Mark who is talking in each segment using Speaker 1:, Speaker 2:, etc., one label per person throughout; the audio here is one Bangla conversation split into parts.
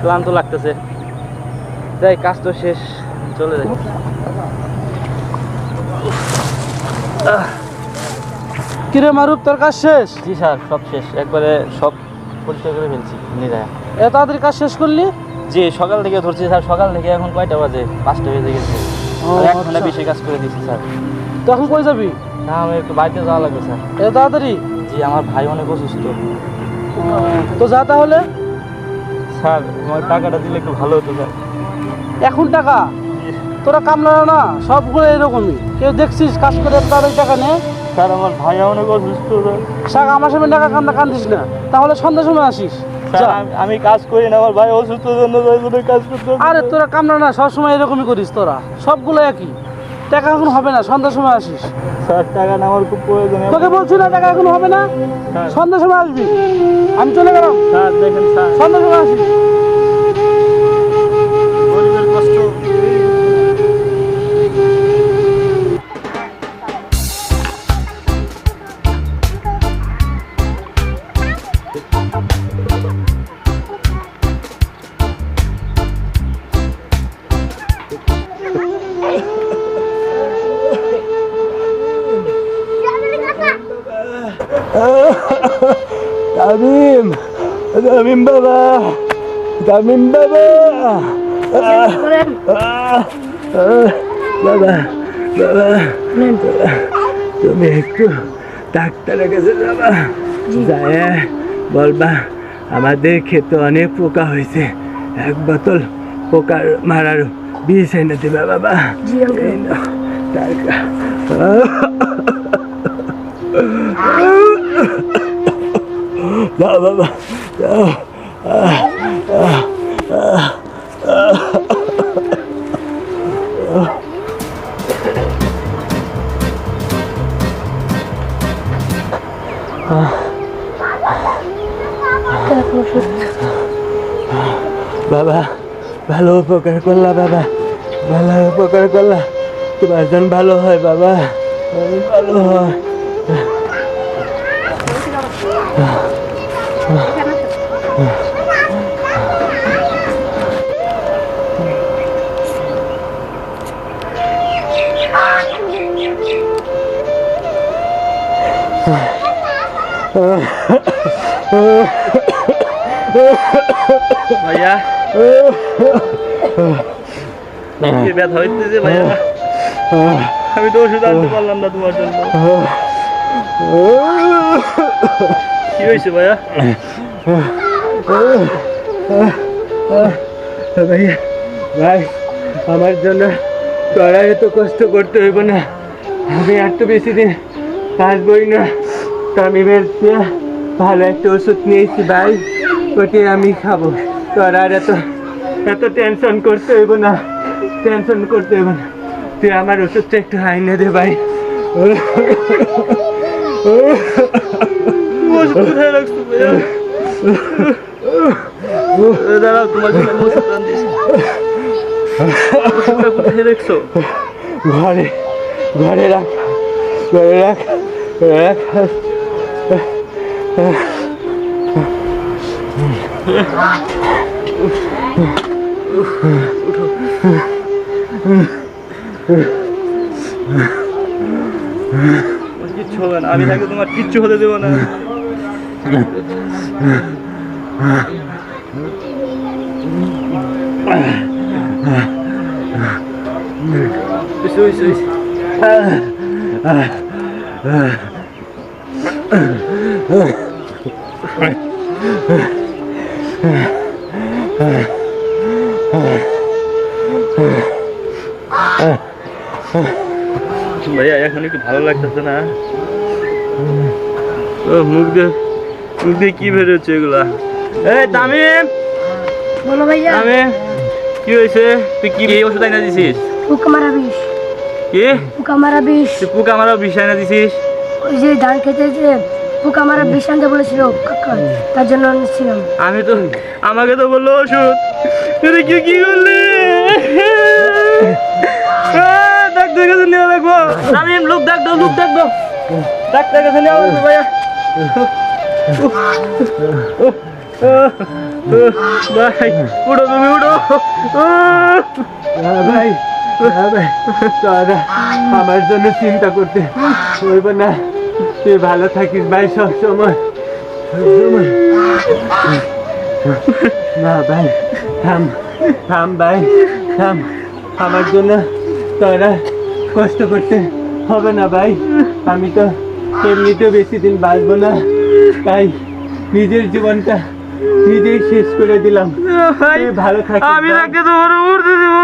Speaker 1: ক্লান্ত লাগতেছে, যাই কাজ তো শেষ, চলে যাই।
Speaker 2: কিরে মারুফ, তোর কাজ শেষ?
Speaker 1: জি স্যার, সব শেষ, একবারে সব পরিষ্কার করে ফেলছি নিজে।
Speaker 2: এত তাড়াতাড়ি কাজ শেষ করলি?
Speaker 1: জি, সকাল থেকে ধরছি স্যার, সকাল থেকে এখন কয়টা বাজে? 5টা বেজে গেছে। আর 1 ঘন্টা বেশি কাজ করে দিচ্ছি স্যার।
Speaker 2: তো এখন কই যাবি?
Speaker 1: না, আমি একটু বাড়িতে যাওয়া লাগবে স্যার।
Speaker 2: এত তাড়াতাড়ি?
Speaker 1: জি, আমার ভাই অনেক অসুস্থ।
Speaker 2: তো যা তাহলে।
Speaker 1: স্যার, আমার টাকাটা দিলে একটু ভালো হতো স্যার।
Speaker 2: এখন টাকা? তোরা কামলা না, সবগুলো এরকমই। কেউ দেখছিস কাজ করে এত তাড়াতাড়ি টাকা নে?
Speaker 1: স্যার, আমার ভাই অনেক অসুস্থ স্যার।
Speaker 2: শাক আমার সামনে টাকা কান্দিস না, তাহলে সন্ধ্যার সময় আসিস।
Speaker 1: স্যার, আমি কাজ করি না, আমার ভাই অসুস্থ জন্য কাজ করতে।
Speaker 2: আরে তোরা কামলা না, সবসময় এরকমই করিস তোরা, সবগুলো একই। টাকা এখন হবে না, সন্ধ্যার সময় আসিস।
Speaker 1: স্যার, টাকা না আমার খুব প্রয়োজন।
Speaker 2: তোকে বলছি না টাকা এখন হবে না, সন্ধ্যার সময় আসবি। আমি চলে গেলাম
Speaker 1: স্যার। দেখেন স্যার,
Speaker 2: সন্ধ্যার সময় আসিস।
Speaker 1: গরিবের কষ্ট।
Speaker 2: তামিম, তামিম বাবা, তামিম বাবা, বাবা, বাবা, তুমি একটু ডাক্তারের কাছে যাবা, যায় বলবা আমাদের ক্ষেতে অনেক পোকা হয়েছে, 1 বোতল পোকার মারার বিষ এনে দেবে বাবা। এই নাও টাকা। যাও বাবা, যাও। বাবা, ভালো উপকার করলা বাবা, ভালো উপকার করলা, তোমার জন্য ভালো হয় বাবা, ভালো হয়।
Speaker 1: ভাইয়া, কি ব্যথা হইতেছে ভাইয়া? আমি তো ওষুধ আনতে পারলাম না তোমার জন্য। কি হয়েছে ভাইয়া?
Speaker 2: ভাইয়া, ভাই, আমার জন্য তোরা এত কষ্ট করতে হইব না, আমি আর তো বেশি দিন আসবই না। তামিমের ভালো একটা ওষুধ নিয়েছি ভাই, ওটি আমি খাবো। তোরা আর এত টেনশন করতে হইব না, টেনশন করতে হইব না। তুই আমার ওষুধটা একটু আইনে দে ভাই।
Speaker 1: ওষুধ কোথায় রাখছো ভাইয়া? দাঁড়াও, তোমার জন্য ওষুধ আনতেছি। ওষুধটা কোথায় রাখছো?
Speaker 2: ঘরে, ঘরে রাখ, ঘরে রাখ, রাখ।
Speaker 1: কিচ্ছু হবে না, আমি থাকি, তোমার কিচ্ছু হতে দেবো না। ভাইয়া, এখন একটু ভালো লাগতেছে না? মুখ দিয়ে কি বেরোচ্ছে এগুলা? এই তামিম,
Speaker 3: বলো ভাইয়া।
Speaker 1: তামিম, কি হয়েছে? তুই কি ওষুধ আইনা দিছিস?
Speaker 3: পোকা মারা বিষ।
Speaker 1: কি
Speaker 3: পোকা মারা বিষ?
Speaker 1: তুই পোকা মারা বিষ আইনা দিছিস?
Speaker 3: ওই যে ধান খেতে যে পোকা মারা বিষ আনতে বলেছিল কাকা, তার জন্য আনছিলাম।
Speaker 1: আমাকে তো বললো ওষুধ, তুই কি করলি? ডাক্তার কাছে নিয়ে রাখবো। তামিম, লোক ডাক দাও, লোক ডাক দাও, ডাক্তার কাছে নিয়ে আসবো ভাইয়া। ভাই উঠো তুমি উঠো।
Speaker 2: ভাই ভাই তোরা আমার জন্য চিন্তা করতে হইব না, তুই ভালো থাকিস ভাই সব সময়। না ভাই থাম থাম ভাই থাম, আমার জন্য তোরা কষ্ট করতে হবে না ভাই। আমি তো এমনিতেও বেশি দিন বাঁচবো না, তাই নিজের জীবনটা নিজেই শেষ করে দিলাম। তুই ভালো থাকিস
Speaker 1: আমি
Speaker 2: ভাই।
Speaker 1: তাকে তোমার উঠতে দিব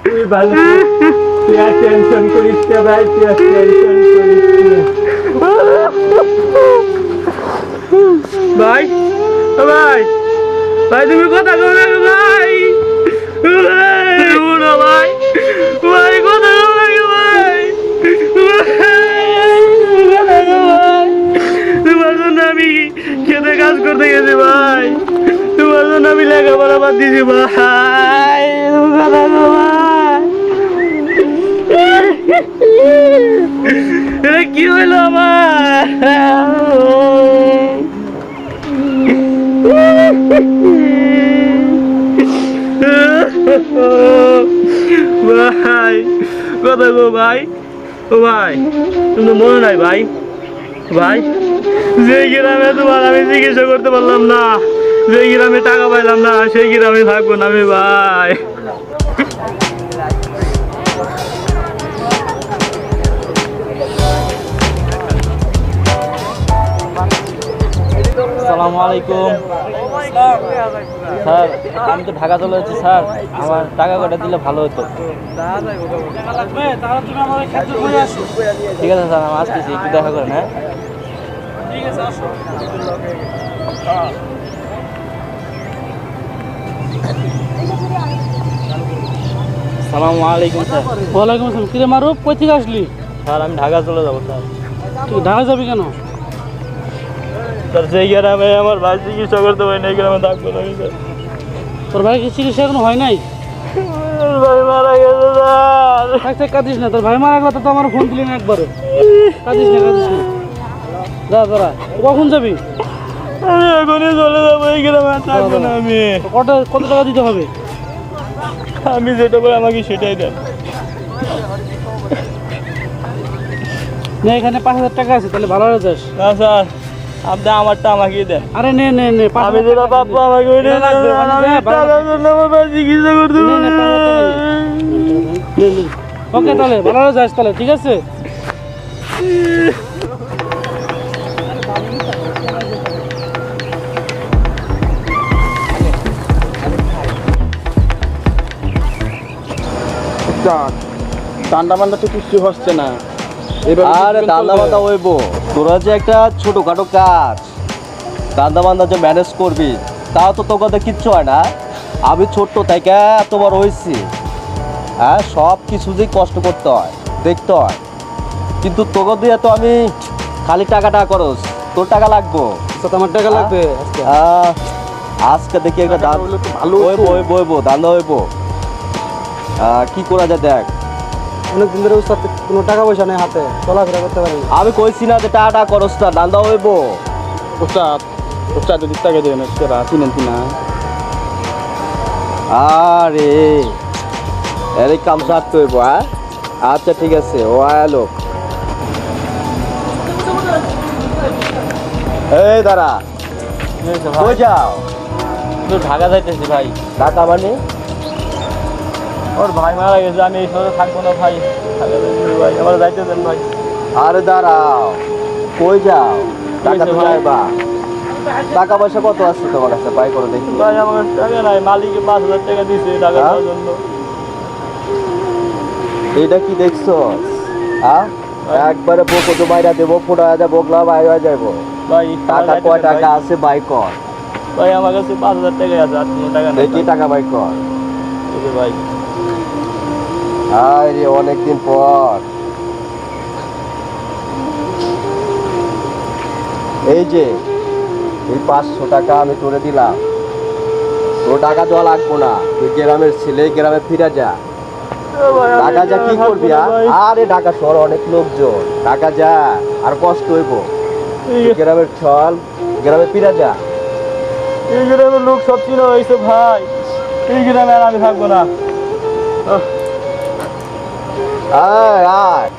Speaker 2: তুই ভালো থাক। তুই আর টেনশন করিস না ভাই, তুই আর টেনশন করিস না।
Speaker 1: ভাই ভাই ভাই তুমি কথা কও না গো ভাই। উঠো ভাই ভাই কথা কও না গো ভাই। কথা কও ভাই, তোমার জন্য আমি খেতে কাজ করতে গেছি ভাই, তোমার জন্য আমি লেখাপড়া বাদ দিয়েছি ভাই। কথা কও ভাই, এটা কি হইলো আমার? ভাই কথা গো ভাই। ও ভাই তুমি মনে নাই ভাই, ভাই যে গ্রামে তোমার আমি চিকিৎসা করতে পারলাম না, যে গ্রামে টাকা পাইলাম না, সেই গ্রামে থাকবো না আমি ভাই। আসসালামু আলাইকুম স্যার, আমি তো ঢাকা চলে যাচ্ছি স্যার, আমার টাকা কটা দিলে ভালো হতো। ঠিক আছে স্যার, আমি আসতেছি, একটু দেখা করেন। হ্যাঁ আসসালামু আলাইকুম স্যার।
Speaker 4: ওয়ালাইকুম আসসালাম। কিরে মারুফ, কই থেকে আসলি?
Speaker 1: স্যার আমি ঢাকা চলে যাবো স্যার।
Speaker 4: তুই ঢাকা যাবি কেন?
Speaker 1: স্যার সেই গ্রামে আমার ভাই চিকিৎসা করতে পারি না, এই গ্রামে থাকবো না আমি স্যার।
Speaker 4: তোর ভাই কি চিকিৎসা এখনো হয় নাই?
Speaker 1: ভাই মারা গেছে স্যার।
Speaker 4: থাক থাক, কাঁদিস না। তোর ভাই মারা গেলে তো আমার ফোন দিলি না একবারে। কাঁদিস না কাঁদিস না। যা তোরা, কখন যাবি?
Speaker 1: আমি এখনই চলে যাবো, এই গ্রামে আর থাকবো না আমি।
Speaker 4: কত টাকা দিতে হবে?
Speaker 1: আমি যেটা বলে আমাকে সেটাই দেন।
Speaker 4: নে, এখানে 5,000 টাকা আছে, তাহলে ভালো হয়ে যাস।
Speaker 1: না স্যার, আপনি আমারটা আমাকেই দেন।
Speaker 4: আরে নে নে নে, 5,000
Speaker 1: আমি যেটা
Speaker 4: টাকা
Speaker 1: পাবো আমাকে ওইটা
Speaker 4: না লাগবে,
Speaker 1: দেন। আমি
Speaker 4: যা, ভালো
Speaker 1: টাকার জন্য আমার ভাই চিকিৎসা করতে
Speaker 4: নে, নে, 5,000 টাকা নে, নে। ওকে, তাহলে ভালো হয়ে যাস তাহলে, ঠিক আছে?
Speaker 5: ঠান্ডা মান্ডা তো কিছু হচ্ছে না।
Speaker 1: আরে দান্দা বান্দা হইব, তোরা যে একটা ছোটখাটো কাজ দান্দা বান্দা যে ম্যানেজ করবি, তাও তো তোর কথা কিচ্ছু হয় না। আমি ছোট্ট থেকে তোমার হয়েছি, হ্যাঁ সব কিছু যে কষ্ট করতে হয়, দেখতে হয়, কিন্তু তোকে দিয়ে তো আমি খালি টাকা করস, তোর টাকা লাগবো।
Speaker 5: আমার টাকা লাগবে
Speaker 1: আজকে দেখি একটা
Speaker 5: টাকাটা হইলে তো ভালো হতো।
Speaker 1: হইব দান্দা হইব। কি করা যায় দেখ।
Speaker 5: অনেকদিন ধরে ওর সাথে কোনো টাকা পয়সা নেই হাতে, চলাফেরা করতে পারি না।
Speaker 1: আমি কইছি না যে টাকা করস না, দান্দা হইব।
Speaker 5: ওস্তাদ যদি টাকা দেবেন সেরা চিনেন কি না?
Speaker 1: আরে এর কাম সারতে হইব। হ্যাঁ আচ্ছা ঠিক আছে, ও আলো। এই দাঁড়া, কই যাও? তো ঢাকা যাইতেছি ভাই। ঢাকা মানে ওর ভাই মারা গেছে, আমি এই শহরে থাকবো না ভাই, ঢাকা যাইতেছি ভাই, আমার যাইতে দেন ভাই। আরে দাঁড়াও, কই যাও? টাকা তো যাইবা। টাকা পয়সা কত আছে তোমার কাছে, পাই করে দেখি। ভাই আমার টাকা নাই, মালিকে 5,000 টাকা দিছে টাকা দেওয়ার জন্য। এটা কি দেখছো? হ্যাঁ একবারে বকো তো বাইরা দেবো, ফোটা যাবো, বকলা বাইরে যাবো ভাই। টাকা কয় টাকা আছে বাই কর ভাই। আমার কাছে 5,000 টাকা আছে, আর কোনো টাকা নেই। কি টাকা বাই কর ভাই? আরে অনেকদিন পর এই যে এই 500 টাকা আমি তোরে দিলাম, তোর টাকা দেওয়া লাগবো না, তুই গ্রামের ছেলে, গ্রামে ফিরে যা। টাকা যা কি করবি? আরে ঢাকা শহর অনেক লোকজন, টাকা যা, আর কষ্ট হইব।
Speaker 2: গ্রামের ছল গ্রামের পিরাজা
Speaker 1: এই গ্রামের লোক সব ছিল হয়েছে ভাই, এই গ্রামে আর আমি থাকবো না।
Speaker 2: আয় আয়